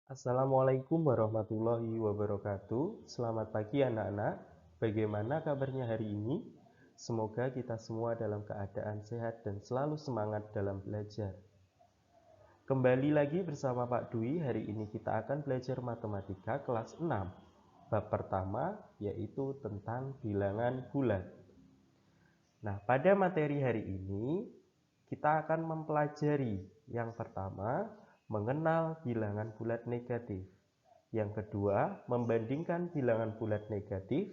Assalamualaikum warahmatullahi wabarakatuh. Selamat pagi anak-anak. Bagaimana kabarnya hari ini? Semoga kita semua dalam keadaan sehat dan selalu semangat dalam belajar. Kembali lagi bersama Pak Dwi. Hari ini kita akan belajar matematika kelas 6. Bab pertama yaitu tentang bilangan bulat. Nah, pada materi hari ini kita akan mempelajari yang pertama, mengenal bilangan bulat negatif. Yang kedua, membandingkan bilangan bulat negatif.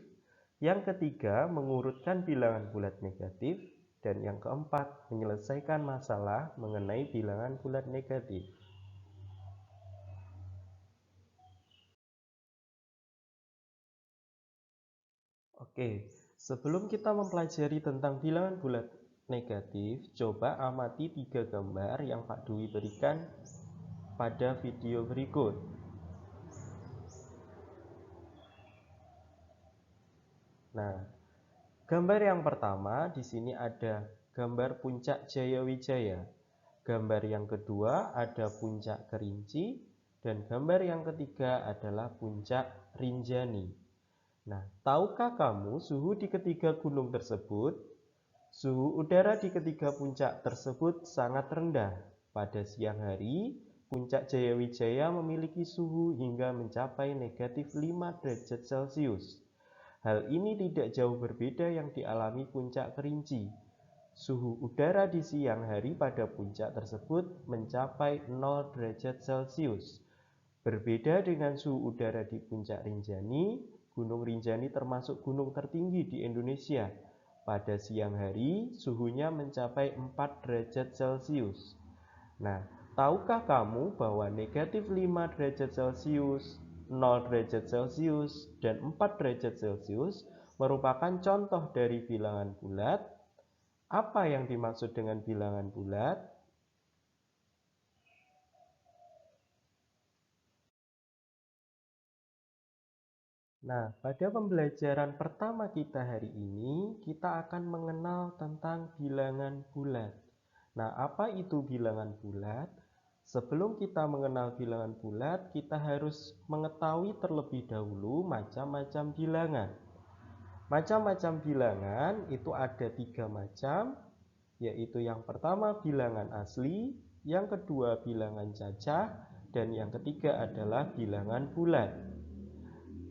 Yang ketiga, mengurutkan bilangan bulat negatif. Dan yang keempat, menyelesaikan masalah mengenai bilangan bulat negatif. Oke, sebelum kita mempelajari tentang bilangan bulat negatif, coba amati 3 gambar yang Pak Dwi berikan pada video berikut. Nah, gambar yang pertama di sini ada gambar puncak Jayawijaya. Gambar yang kedua ada puncak Kerinci dan gambar yang ketiga adalah puncak Rinjani. Nah, tahukah kamu suhu di ketiga gunung tersebut? Suhu udara di ketiga puncak tersebut sangat rendah. Pada siang hari, puncak Jayawijaya memiliki suhu hingga mencapai negatif 5 derajat Celcius. Hal ini tidak jauh berbeda yang dialami puncak Kerinci. Suhu udara di siang hari pada puncak tersebut mencapai 0 derajat Celcius. Berbeda dengan suhu udara di puncak Rinjani, Gunung Rinjani termasuk gunung tertinggi di Indonesia. Pada siang hari, suhunya mencapai 4 derajat Celcius. Nah, tahukah kamu bahwa negatif 5 derajat Celcius, 0 derajat Celcius, dan 4 derajat Celcius merupakan contoh dari bilangan bulat? Apa yang dimaksud dengan bilangan bulat? Nah, pada pembelajaran pertama kita hari ini, kita akan mengenal tentang bilangan bulat. Nah, apa itu bilangan bulat? Sebelum kita mengenal bilangan bulat, kita harus mengetahui terlebih dahulu macam-macam bilangan. Macam-macam bilangan itu ada 3 macam, yaitu yang pertama bilangan asli, yang kedua bilangan cacah, dan yang ketiga adalah bilangan bulat.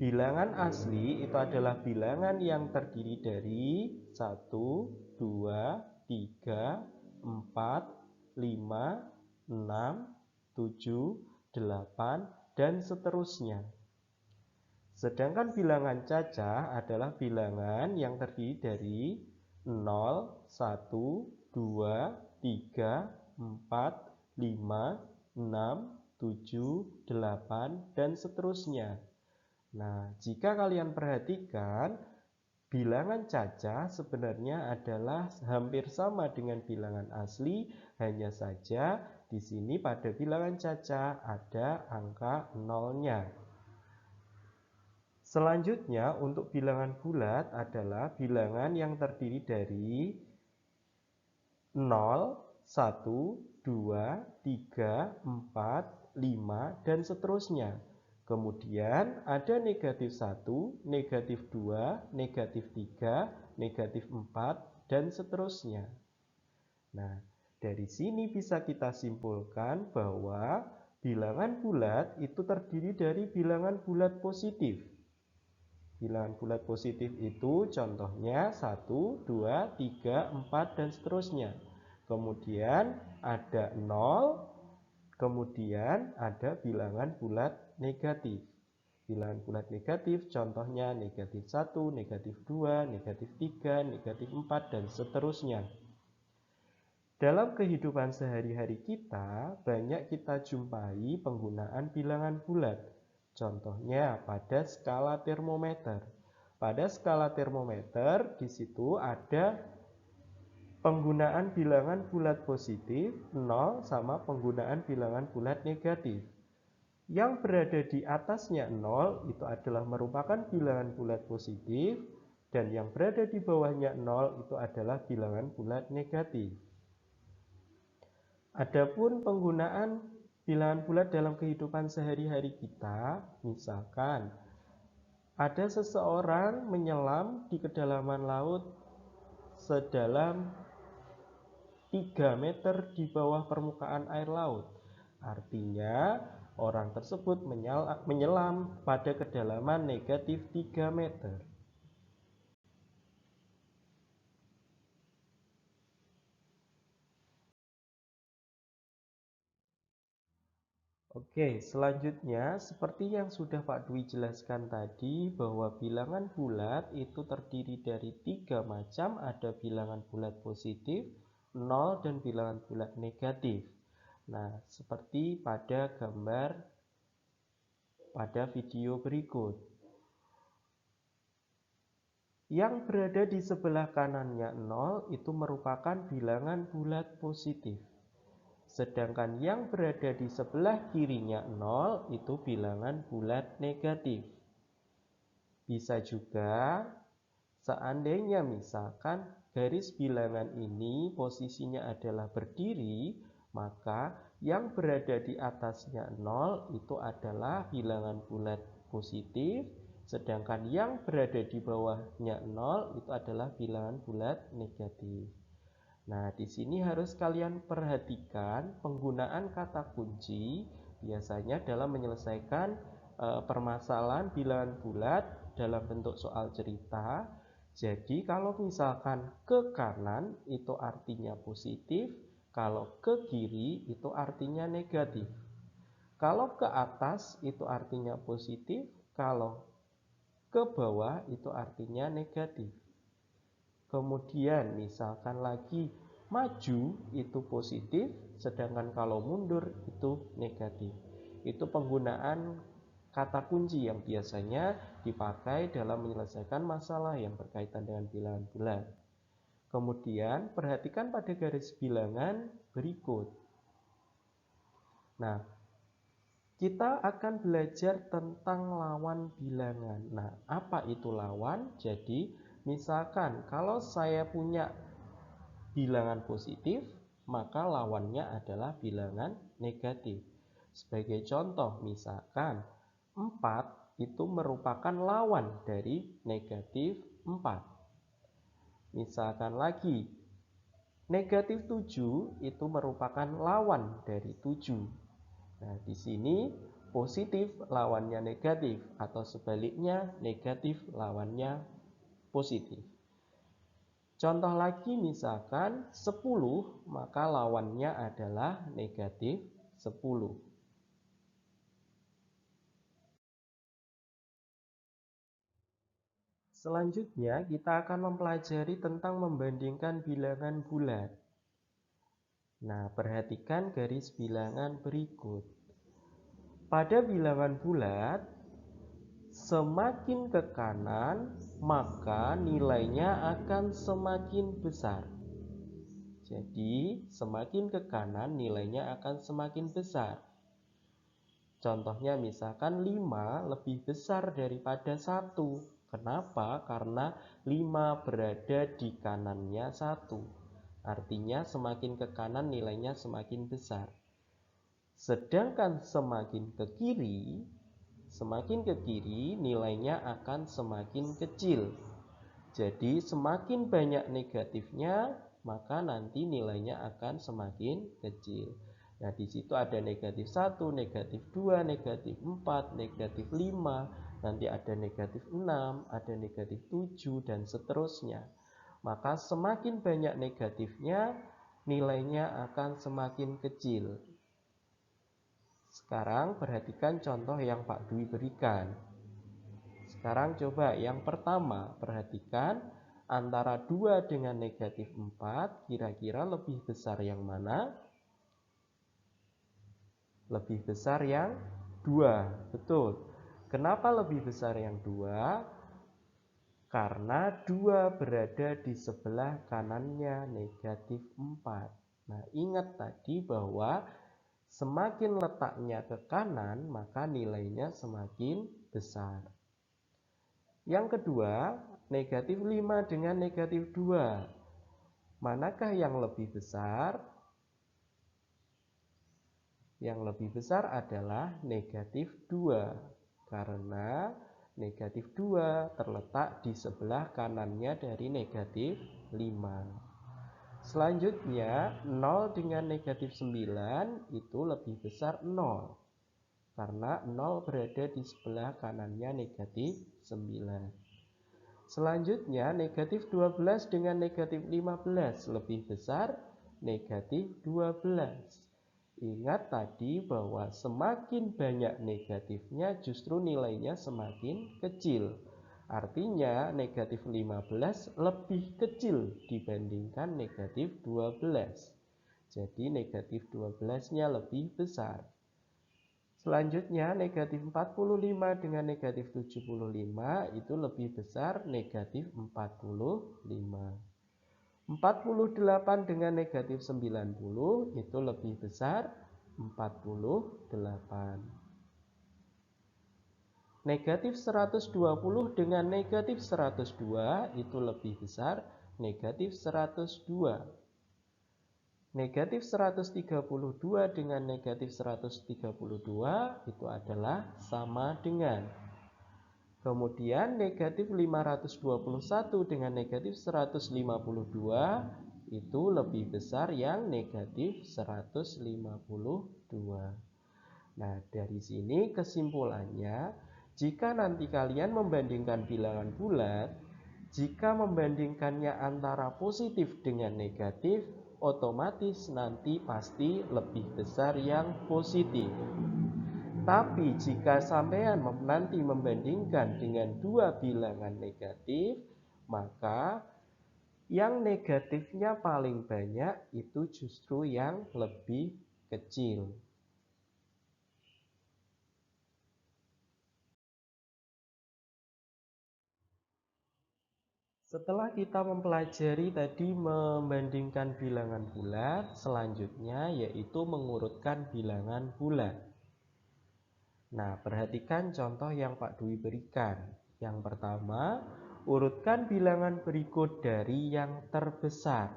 Bilangan asli itu adalah bilangan yang terdiri dari 1, 2, 3, 4, 5, 6, 7, 8, dan seterusnya. Sedangkan bilangan cacah adalah bilangan yang terdiri dari 0, 1, 2, 3, 4, 5, 6, 7, 8, dan seterusnya. Nah, jika kalian perhatikan, bilangan cacah sebenarnya adalah hampir sama dengan bilangan asli, hanya saja di sini pada bilangan cacah ada angka nolnya. Selanjutnya, untuk bilangan bulat adalah bilangan yang terdiri dari 0, 1, 2, 3, 4, 5, dan seterusnya. Kemudian ada negatif 1, negatif 2, negatif 3, negatif 4, dan seterusnya. Nah, dari sini bisa kita simpulkan bahwa bilangan bulat itu terdiri dari bilangan bulat positif. Bilangan bulat positif itu contohnya 1, 2, 3, 4, dan seterusnya. Kemudian ada 0, kemudian ada bilangan bulat negatif. Bilangan bulat negatif contohnya negatif 1, negatif 2, negatif 3, negatif 4, dan seterusnya. Dalam kehidupan sehari-hari kita, banyak kita jumpai penggunaan bilangan bulat. Contohnya pada skala termometer. Pada skala termometer, di situ ada penggunaan bilangan bulat positif 0 sama penggunaan bilangan bulat negatif. Yang berada di atasnya 0 itu adalah merupakan bilangan bulat positif, dan yang berada di bawahnya 0 itu adalah bilangan bulat negatif. Adapun penggunaan bilangan bulat dalam kehidupan sehari-hari kita, misalkan ada seseorang menyelam di kedalaman laut sedalam 3 meter di bawah permukaan air laut. Artinya, orang tersebut menyelam pada kedalaman negatif 3 meter. Oke, selanjutnya seperti yang sudah Pak Dwi jelaskan tadi bahwa bilangan bulat itu terdiri dari 3 macam, ada bilangan bulat positif, 0, dan bilangan bulat negatif. Nah, seperti pada gambar pada video berikut. Yang berada di sebelah kanannya 0 itu merupakan bilangan bulat positif. Sedangkan yang berada di sebelah kirinya 0 itu bilangan bulat negatif. Bisa juga seandainya misalkan garis bilangan ini posisinya adalah berdiri, maka yang berada di atasnya 0 itu adalah bilangan bulat positif, sedangkan yang berada di bawahnya 0 itu adalah bilangan bulat negatif. Nah, di sini harus kalian perhatikan penggunaan kata kunci biasanya dalam menyelesaikan permasalahan bilangan bulat dalam bentuk soal cerita. Jadi, kalau misalkan ke kanan itu artinya positif, kalau ke kiri itu artinya negatif. Kalau ke atas itu artinya positif, kalau ke bawah itu artinya negatif. Kemudian misalkan lagi maju itu positif, sedangkan kalau mundur itu negatif. Itu penggunaan kata kunci yang biasanya dipakai dalam menyelesaikan masalah yang berkaitan dengan bilangan bulat. Kemudian perhatikan pada garis bilangan berikut. Nah, kita akan belajar tentang lawan bilangan. Nah, apa itu lawan? Jadi, misalkan kalau saya punya bilangan positif, maka lawannya adalah bilangan negatif. Sebagai contoh, misalkan 4 itu merupakan lawan dari negatif 4. Misalkan lagi, negatif 7 itu merupakan lawan dari 7. Nah, di sini positif lawannya negatif atau sebaliknya negatif lawannya positif. Contoh lagi misalkan 10, maka lawannya adalah negatif 10. Selanjutnya kita akan mempelajari tentang membandingkan bilangan bulat. Nah, perhatikan garis bilangan berikut. Pada bilangan bulat, semakin ke kanan, maka nilainya akan semakin besar. Jadi, semakin ke kanan nilainya akan semakin besar. Contohnya misalkan 5 lebih besar daripada 1. Kenapa? Karena 5 berada di kanannya 1. Artinya semakin ke kanan nilainya semakin besar. Sedangkan semakin ke kiri nilainya akan semakin kecil. Jadi semakin banyak negatifnya, maka nanti nilainya akan semakin kecil. Nah, di situ ada negatif 1, negatif 2, negatif 4, negatif 5, nanti ada negatif 6, ada negatif 7, dan seterusnya. Maka semakin banyak negatifnya, nilainya akan semakin kecil. Sekarang perhatikan contoh yang Pak Dwi berikan. Sekarang coba yang pertama, perhatikan antara 2 dengan negatif 4, kira-kira lebih besar yang mana? Lebih besar yang 2, betul. Kenapa lebih besar yang 2? Karena 2 berada di sebelah kanannya negatif 4. Nah, ingat tadi bahwa semakin letaknya ke kanan, maka nilainya semakin besar. Yang kedua, negatif 5 dengan negatif 2. Manakah yang lebih besar? Yang lebih besar adalah negatif 2, karena negatif 2 terletak di sebelah kanannya dari negatif 5. Selanjutnya 0 dengan negatif 9 itu lebih besar 0, karena 0 berada di sebelah kanannya negatif 9. Selanjutnya negatif 12 dengan negatif 15 lebih besar negatif 12. Ingat tadi bahwa semakin banyak negatifnya justru nilainya semakin kecil. Artinya negatif 15 lebih kecil dibandingkan negatif 12. Jadi negatif 12-nya lebih besar. Selanjutnya negatif 45 dengan negatif 75 itu lebih besar negatif 45. 48 dengan negatif 90 itu lebih besar 48. Negatif 120 dengan negatif 102 itu lebih besar negatif 102. Negatif 132 dengan negatif 132 itu adalah sama dengan. Kemudian negatif 521 dengan negatif 152 itu lebih besar yang negatif 152. Nah, dari sini kesimpulannya, jika nanti kalian membandingkan bilangan bulat, jika membandingkannya antara positif dengan negatif, otomatis nanti pasti lebih besar yang positif. Tapi jika sampean nanti membandingkan dengan dua bilangan negatif, maka yang negatifnya paling banyak itu justru yang lebih kecil. Setelah kita mempelajari tadi membandingkan bilangan bulat, selanjutnya yaitu mengurutkan bilangan bulat. Nah, perhatikan contoh yang Pak Dwi berikan. Yang pertama, urutkan bilangan berikut dari yang terbesar.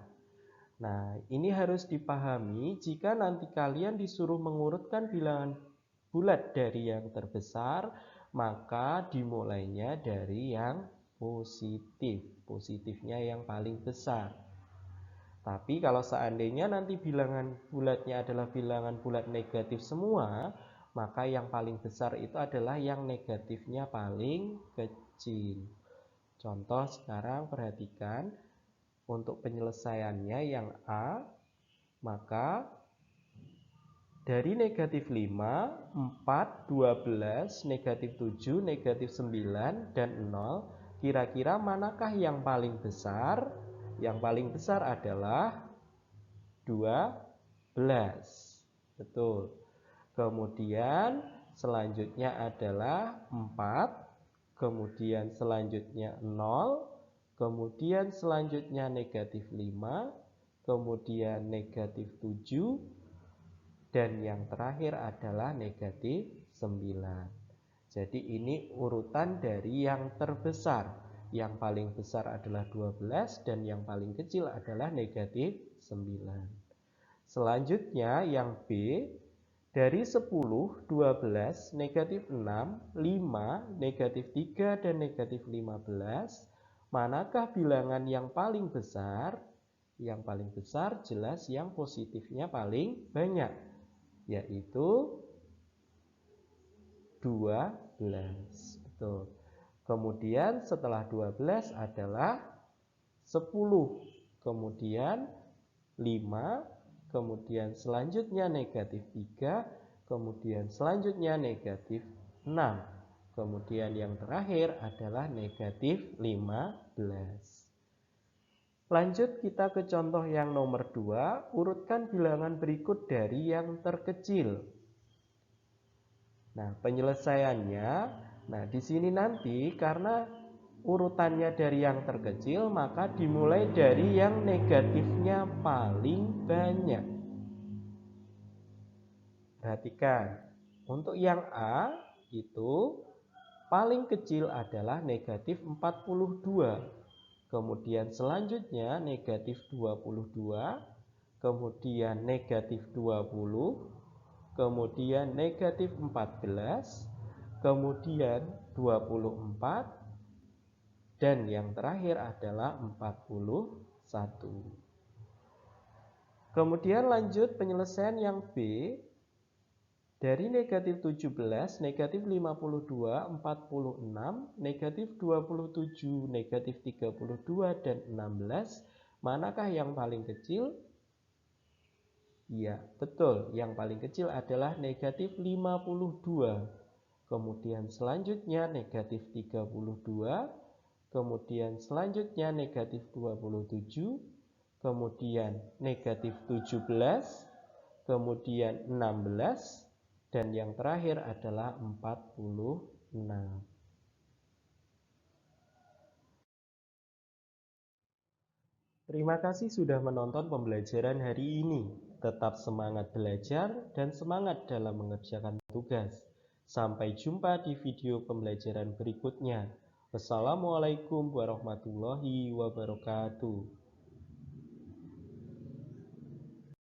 Nah, ini harus dipahami jika nanti kalian disuruh mengurutkan bilangan bulat dari yang terbesar, maka dimulainya dari yang positif. Positifnya yang paling besar. Tapi kalau seandainya nanti bilangan bulatnya adalah bilangan bulat negatif semua, maka yang paling besar itu adalah yang negatifnya paling kecil. Contoh sekarang perhatikan untuk penyelesaiannya yang A, maka dari negatif 5, 4, 12, negatif 7, negatif 9, dan 0, kira-kira manakah yang paling besar? Yang paling besar adalah 12. Betul. Kemudian selanjutnya adalah 4, kemudian selanjutnya 0, kemudian selanjutnya negatif 5, kemudian negatif 7, dan yang terakhir adalah negatif 9. Jadi ini urutan dari yang terbesar. Yang paling besar adalah 12 dan yang paling kecil adalah negatif 9. Selanjutnya yang B, dari 10, 12, negatif 6, 5, negatif 3, dan negatif 15, manakah bilangan yang paling besar? Yang paling besar jelas yang positifnya paling banyak, yaitu 12. Betul. Kemudian setelah 12 adalah 10, kemudian 5, kemudian selanjutnya negatif 3, kemudian selanjutnya negatif 6, kemudian yang terakhir adalah negatif 15. Lanjut kita ke contoh yang nomor 2, urutkan bilangan berikut dari yang terkecil. Nah, penyelesaiannya, nah di sini nanti karena urutannya dari yang terkecil, maka dimulai dari yang negatifnya paling banyak. Perhatikan, untuk yang A itu paling kecil adalah negatif 42. Kemudian selanjutnya negatif 22, kemudian negatif 20, kemudian negatif 14, kemudian 24, dan yang terakhir adalah 41. Kemudian lanjut penyelesaian yang B. Dari negatif 17, negatif 52, 46, negatif 27, negatif 32, dan 16, manakah yang paling kecil? Iya, betul. Yang paling kecil adalah negatif 52. Kemudian selanjutnya negatif 32, kemudian selanjutnya negatif 27, kemudian negatif 17, kemudian 16, dan yang terakhir adalah 46. Terima kasih sudah menonton pembelajaran hari ini. Tetap semangat belajar dan semangat dalam mengerjakan tugas. Sampai jumpa di video pembelajaran berikutnya. Wassalamualaikum warahmatullahi wabarakatuh.